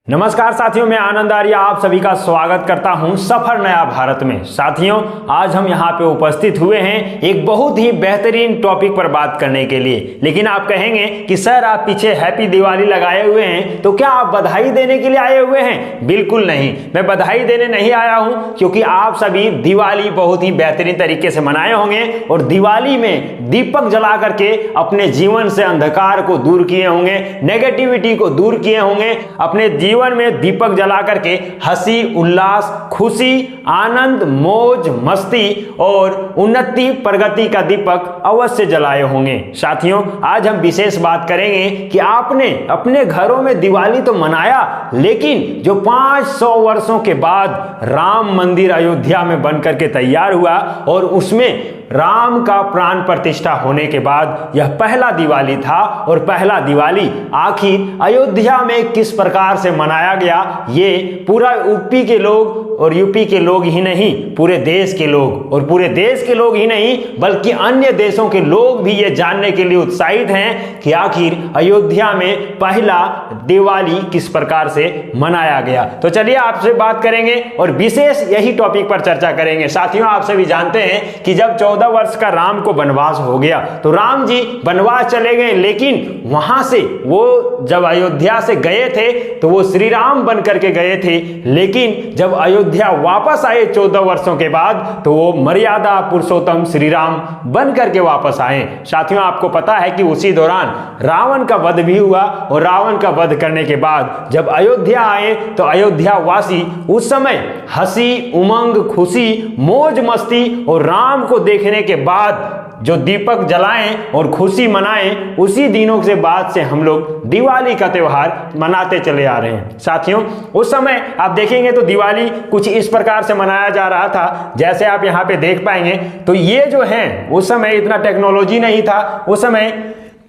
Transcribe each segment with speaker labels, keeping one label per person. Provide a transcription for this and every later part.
Speaker 1: नमस्कार साथियों, मैं आनंद आर्य आप सभी का स्वागत करता हूं सफर नया भारत में। साथियों, आज हम यहां पे उपस्थित हुए हैं एक बहुत ही बेहतरीन टॉपिक पर बात करने के लिए। लेकिन आप कहेंगे कि सर आप पीछे हैप्पी दिवाली लगाए हुए हैं, तो क्या आप बधाई देने के लिए आए हुए हैं? बिल्कुल नहीं, मैं बधाई देने नहीं आया हूं, क्योंकि आप सभी दिवाली बहुत ही बेहतरीन तरीके से मनाए होंगे और दिवाली में दीपक जला करके अपने जीवन से अंधकार को दूर किए होंगे, नेगेटिविटी को दूर किए होंगे। अपने जीवन में दीपक जला करके हंसी, उल्लास, खुशी, आनंद, मौज, मस्ती और उन्नति, प्रगति का दीपक अवश्य जलाए होंगे। साथियों, आज हम विशेष बात करेंगे कि आपने अपने घरों में दिवाली तो मनाया, लेकिन जो 500 वर्षों के बाद राम मंदिर अयोध्या में बनकर के तैयार हुआ और उसमें राम का प्राण प्रतिष्ठा होने के बाद यह पहला दिवाली था, और पहला दिवाली आखिर अयोध्या में किस प्रकार से मनाया गया, ये पूरा यूपी के लोग और यूपी के लोग ही नहीं, पूरे देश के लोग, और पूरे देश के लोग ही नहीं बल्कि अन्य देशों के लोग भी ये जानने के लिए उत्साहित हैं कि आखिर अयोध्या में पहला दिवाली किस प्रकार से मनाया गया। तो चलिए आपसे बात करेंगे और विशेष यही टॉपिक पर चर्चा करेंगे। साथियों, आप सभी जानते हैं कि जब 14 वर्ष का राम को वनवास हो गया तो राम जी वनवास चले गए, लेकिन वहां से वो जब अयोध्या से गए थे तो वो श्री राम बन करके गए थे, लेकिन जब अयोध्या वापस आए 14 वर्षों के बाद तो वो मर्यादा पुरुषोत्तम श्री राम बन करके वापस आए। साथियों, आपको पता है कि उसी दौरान रावण का वध भी हुआ, और रावण का वध करने के बाद जब अयोध्या आए तो अयोध्या वासी उस समय हंसी, उमंग, खुशी, मौज मस्ती और राम को देखने के बाद जो दीपक जलाएं और खुशी मनाएं, उसी दिनों से बाद से हम लोग दिवाली का त्योहार मनाते चले आ रहे हैं। साथियों, उस समय आप देखेंगे तो दिवाली कुछ इस प्रकार से मनाया जा रहा था, जैसे आप यहाँ पे देख पाएंगे। तो ये जो है, उस समय इतना टेक्नोलॉजी नहीं था, उस समय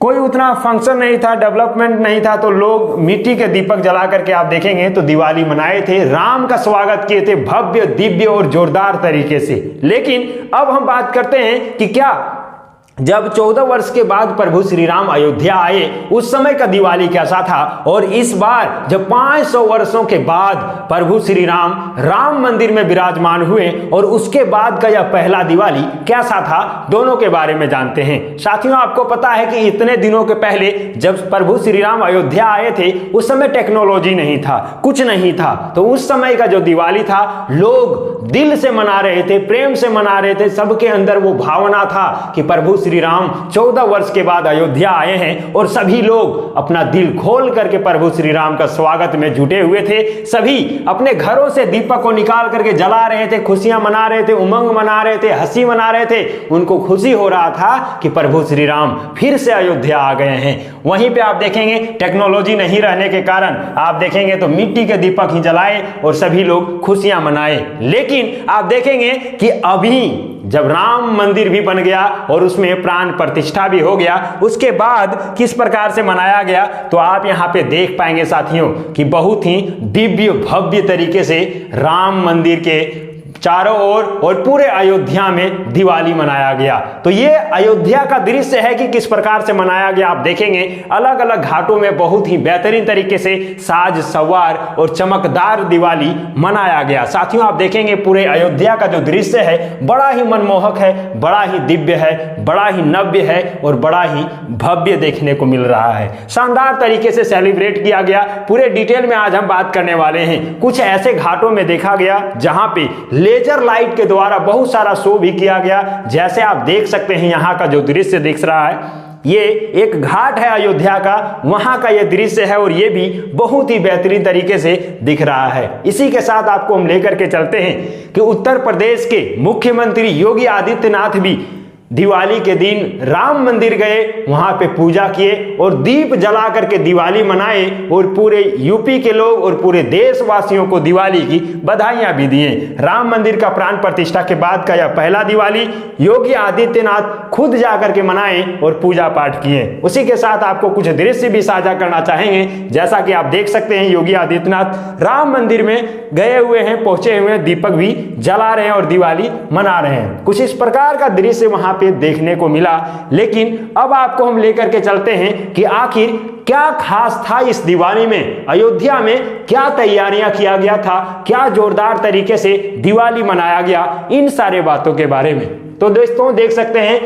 Speaker 1: कोई उतना फंक्शन नहीं था, डेवलपमेंट नहीं था, तो लोग मिट्टी के दीपक जला करके आप देखेंगे तो दिवाली मनाए थे, राम का स्वागत किए थे भव्य, दिव्य और जोरदार तरीके से। लेकिन अब हम बात करते हैं कि क्या जब 14 वर्ष के बाद प्रभु श्री राम अयोध्या आए उस समय का दिवाली कैसा था, और इस बार जब 500 वर्षों के बाद प्रभु श्री राम राम मंदिर में विराजमान हुए और उसके बाद का यह पहला दिवाली कैसा था, दोनों के बारे में जानते हैं। साथियों, आपको पता है कि इतने दिनों के पहले जब प्रभु श्री राम अयोध्या आए थे उस समय टेक्नोलॉजी नहीं था, कुछ नहीं था, तो उस समय का जो दिवाली था लोग दिल से मना रहे थे, प्रेम से मना रहे थे। सबके अंदर वो भावना था कि प्रभु श्री राम 14 वर्ष के बाद अयोध्या आए हैं, और सभी लोग अपना दिल खोल करके प्रभु श्री राम का स्वागत में जुटे हुए थे। सभी अपने घरों से दीपक को निकाल करके जला रहे थे, खुशियां मना रहे थे, उमंग मना रहे थे, हंसी मना रहे थे। उनको खुशी हो रहा था कि प्रभु श्री राम फिर से अयोध्या आ गए हैं। वहीं पे आप देखेंगे टेक्नोलॉजी नहीं रहने के कारण आप देखेंगे तो मिट्टी के दीपक ही जलाए और सभी लोग खुशियां मनाए। लेकिन आप देखेंगे कि अभी जब राम मंदिर भी बन गया और उसमें प्राण प्रतिष्ठा भी हो गया, उसके बाद किस प्रकार से मनाया गया, तो आप यहां पे देख पाएंगे साथियों कि बहुत ही दिव्य भव्य तरीके से राम मंदिर के चारों ओर और पूरे अयोध्या में दिवाली मनाया गया। तो ये अयोध्या का दृश्य है कि किस प्रकार से मनाया गया। आप देखेंगे अलग अलग घाटों में बहुत ही बेहतरीन तरीके से साज सवार और चमकदार दिवाली मनाया गया। साथियों, आप देखेंगे पूरे अयोध्या का जो दृश्य है बड़ा ही मनमोहक है, बड़ा ही दिव्य है, बड़ा ही नव्य है और बड़ा ही भव्य देखने को मिल रहा है। शानदार तरीके से सेलिब्रेट किया गया। पूरे डिटेल में आज हम बात करने वाले हैं। कुछ ऐसे घाटों में देखा गया जहां पे लेजर लाइट के द्वारा बहुत सारा शो भी किया गया, जैसे आप देख सकते हैं यहाँ का जो दृश्य दिख रहा है, ये एक घाट है अयोध्या का, वहां का ये दृश्य है और ये भी बहुत ही बेहतरीन तरीके से दिख रहा है। इसी के साथ आपको हम लेकर के चलते हैं कि उत्तर प्रदेश के मुख्यमंत्री योगी आदित्यनाथ भी दिवाली के दिन राम मंदिर गए, वहां पे पूजा किए और दीप जला करके दिवाली मनाए, और पूरे यूपी के लोग और पूरे देशवासियों को दिवाली की बधाइयां भी दिए। राम मंदिर का प्राण प्रतिष्ठा के बाद का यह पहला दिवाली योगी आदित्यनाथ खुद जाकर के मनाए और पूजा पाठ किए। उसी के साथ आपको कुछ दृश्य भी साझा करना चाहेंगे। जैसा कि आप देख सकते हैं योगी आदित्यनाथ राम मंदिर में गए हुए हैं, पहुंचे हुए हैं, दीपक भी जला रहे हैं और दिवाली मना रहे हैं। कुछ इस प्रकार का दृश्य वहां पे देखने को मिला। लेकिन अब आपको हम लेकर के चलते हैं कि आखिर क्या खास था इस दिवाली में, अयोध्या में क्या तैयारियां किया गया था, क्या जोरदार तरीके से दिवाली मनाया गया, इन सारे बातों के बारे में। तो दोस्तों देख सकते हैं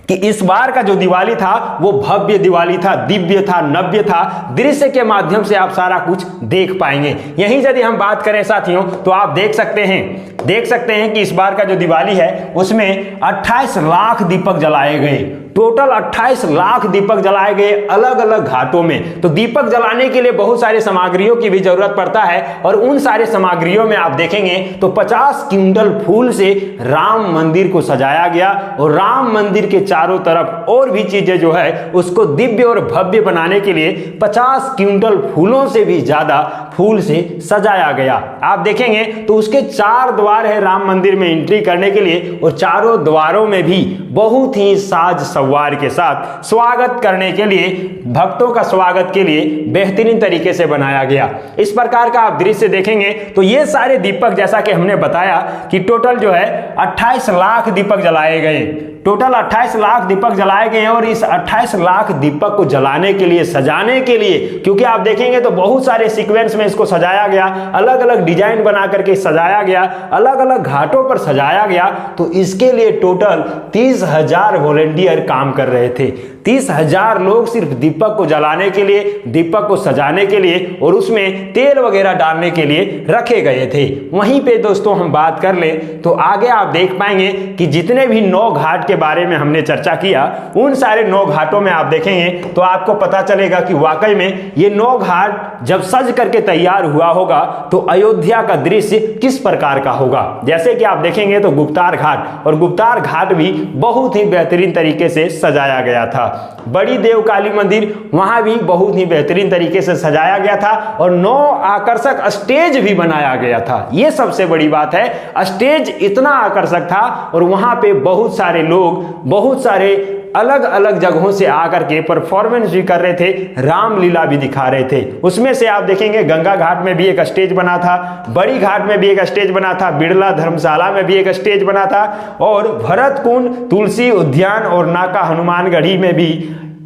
Speaker 1: कि इस बार का जो दिवाली था वो भव्य दिवाली था, दिव्य था, नव्य था। दृश्य के माध्यम से आप सारा कुछ देख पाएंगे। यहीं यदि हम बात करें साथियों तो आप देख सकते हैं कि इस बार का जो दिवाली है उसमें 28 लाख दीपक जलाए गए। टोटल 28 लाख दीपक जलाए गए अलग अलग घाटों में। तो दीपक जलाने के लिए बहुत सारे सामग्रियों की भी जरूरत पड़ता है और उन सारे सामग्रियों में आप देखेंगे तो 50 क्विंटल फूल से राम मंदिर को सजाया गया और राम मंदिर के चारों तरफ और भी चीजें जो है उसको दिव्य और भव्य बनाने के लिए 50 क्विंटल फूलों से भी ज्यादा फूल से सजाया गया। आप देखेंगे तो उसके 4 द्वार है राम मंदिर में एंट्री करने के लिए और चारों द्वारों में भी बहुत ही साज सवार के साथ स्वागत करने के लिए, भक्तों का स्वागत के लिए बेहतरीन तरीके से बनाया गया। इस प्रकार का आप दृश्य देखेंगे तो ये सारे दीपक, जैसा कि हमने बताया कि टोटल जो है 28 लाख दीपक जलाए गए। टोटल 28 लाख दीपक जलाए गए हैं और इस 28 लाख दीपक को जलाने के लिए, सजाने के लिए, क्योंकि आप देखेंगे तो बहुत सारे सीक्वेंस में इसको सजाया गया, अलग अलग डिजाइन बना करके सजाया गया, अलग अलग घाटों पर सजाया गया। तो इसके लिए टोटल 30,000 वॉलंटियर काम कर रहे थे। 30,000 लोग सिर्फ दीपक को जलाने के लिए, दीपक को सजाने के लिए और उसमें तेल वगैरह डालने के लिए रखे गए थे। वहीं पे दोस्तों हम बात कर लें तो आगे आप देख पाएंगे कि जितने भी 9 घाट के बारे में हमने चर्चा किया, उन सारे 9 घाटों में आप देखेंगे तो आपको पता चलेगा कि वाकई में ये 9 घाट जब सज करके तैयार हुआ होगा तो अयोध्या का दृश्य किस प्रकार का होगा। जैसे कि आप देखेंगे तो गुप्तार घाट, और गुप्तार घाट भी बहुत ही बेहतरीन तरीके से सजाया गया था। बड़ी देव काली मंदिर, वहां भी बहुत ही बेहतरीन तरीके से सजाया गया था और 9 आकर्षक स्टेज भी बनाया गया था। यह सबसे बड़ी बात है, स्टेज इतना आकर्षक था और वहां पे बहुत सारे लोग बहुत सारे अलग अलग जगहों से आकर के परफॉर्मेंस भी कर रहे थे, रामलीला भी दिखा रहे थे। उसमें से आप देखेंगे गंगा घाट में भी एक स्टेज बना था, बड़ी घाट में भी एक स्टेज बना था, बिड़ला धर्मशाला में भी एक स्टेज बना था और भरत कुंड, तुलसी उद्यान और नाका हनुमानगढ़ी में भी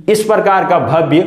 Speaker 1: इस प्रकार का भव्य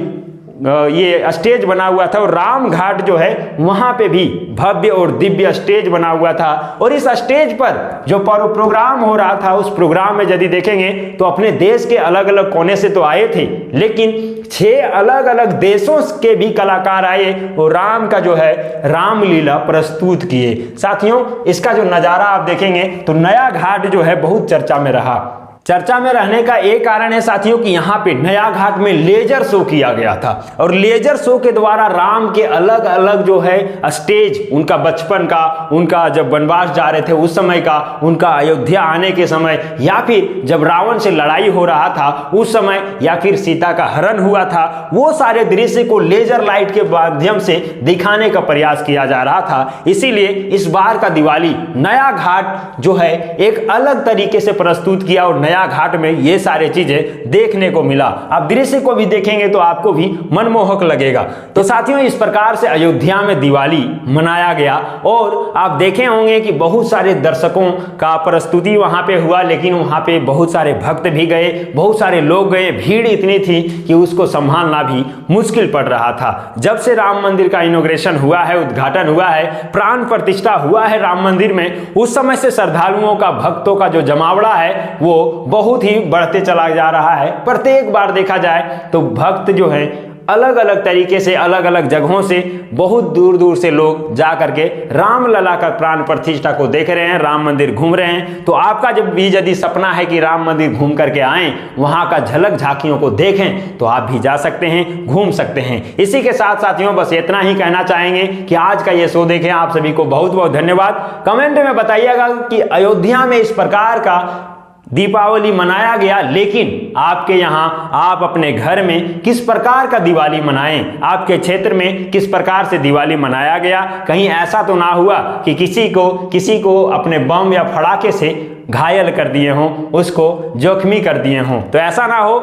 Speaker 1: ये स्टेज बना हुआ था। और राम घाट जो है वहां पे भी भव्य और दिव्य स्टेज बना हुआ था। और इस स्टेज पर जो प्रोग्राम हो रहा था, उस प्रोग्राम में यदि देखेंगे तो अपने देश के अलग अलग कोने से तो आए थे, लेकिन 6 अलग अलग देशों के भी कलाकार आए और राम का जो है रामलीला प्रस्तुत किए। साथियों इसका जो नजारा आप देखेंगे तो नया घाट जो है बहुत चर्चा में रहा। चर्चा में रहने का एक कारण है साथियों कि यहाँ पे नया घाट में लेजर शो किया गया था और लेजर शो के द्वारा राम के अलग अलग जो है स्टेज, उनका बचपन का, उनका जब वनवास जा रहे थे उस समय का, उनका अयोध्या आने के समय, या फिर जब रावण से लड़ाई हो रहा था उस समय, या फिर सीता का हरण हुआ था, वो सारे दृश्य को लेजर लाइट के माध्यम से दिखाने का प्रयास किया जा रहा था। इसीलिए इस बार का दिवाली नया घाट जो है एक अलग तरीके से प्रस्तुत किया और नया घाट में ये सारे चीजें देखने को मिला। आप दृश्य को भी देखेंगे तो आपको भी मनमोहक लगेगा। तो साथियों इस प्रकार से अयोध्या में दिवाली मनाया गया और आप देखे होंगे कि बहुत सारे दर्शकों का प्रस्तुति वहां पे हुआ, लेकिन वहां पे बहुत सारे भक्त भी गए, बहुत सारे लोग गए, भीड़ इतनी थी कि उसको संभालना भी मुश्किल पड़ रहा था। जब से राम मंदिर का इनॉग्रेशन हुआ है, उद्घाटन हुआ है, प्राण प्रतिष्ठा हुआ है राम मंदिर में, उस समय से श्रद्धालुओं का, भक्तों का जो जमावड़ा है वो बहुत ही बढ़ते चला जा रहा है। प्रत्येक बार देखा जाए तो भक्त जो है अलग अलग तरीके से, अलग अलग जगहों से, बहुत दूर दूर से लोग जा करके रामलला का प्राण प्रतिष्ठा को देख रहे हैं, राम मंदिर घूम रहे हैं। तो आपका जब भी यदि सपना है कि राम मंदिर घूम करके आएं, वहां का झलक झांकियों को देखें, तो आप भी जा सकते हैं, घूम सकते हैं। इसी के साथ साथियों बस इतना ही कहना चाहेंगे कि आज का ये शो देखें। आप सभी को बहुत बहुत धन्यवाद। कमेंट में बताइएगा कि अयोध्या में इस प्रकार का दीपावली मनाया गया, लेकिन आपके यहां, आप अपने घर में किस प्रकार का दिवाली मनाएं, आपके क्षेत्र में किस प्रकार से दिवाली मनाया गया। कहीं ऐसा तो ना हुआ कि किसी को अपने बम या फड़ाके से घायल कर दिए हों, उसको जोखमी कर दिए हों। तो ऐसा ना हो,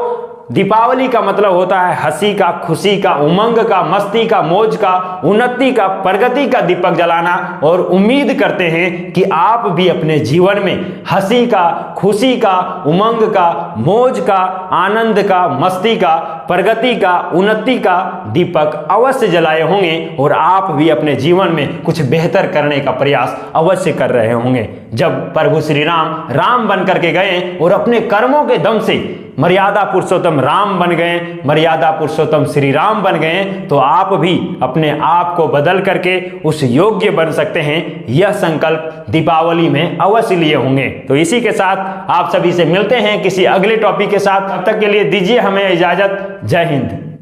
Speaker 1: दीपावली का मतलब होता है हंसी का, खुशी का, उमंग का, मस्ती का, मौज का, उन्नति का, प्रगति का दीपक जलाना। और उम्मीद करते हैं कि आप भी अपने जीवन में हंसी का, खुशी का, उमंग का, मौज का, आनंद का, मस्ती का, प्रगति का, उन्नति का दीपक अवश्य जलाए होंगे और आप भी अपने जीवन में कुछ बेहतर करने का प्रयास अवश्य कर रहे होंगे। जब प्रभु श्री राम राम बन करके गए और अपने कर्मों के दम से मर्यादा पुरुषोत्तम राम बन गए, मर्यादा पुरुषोत्तम श्री राम बन गए, तो आप भी अपने आप को बदल करके उस योग्य बन सकते हैं। यह संकल्प दीपावली में अवश्य लिए होंगे। तो इसी के साथ आप सभी से मिलते हैं किसी अगले टॉपिक के साथ। तब तक के लिए दीजिए हमें इजाजत। जय हिंद।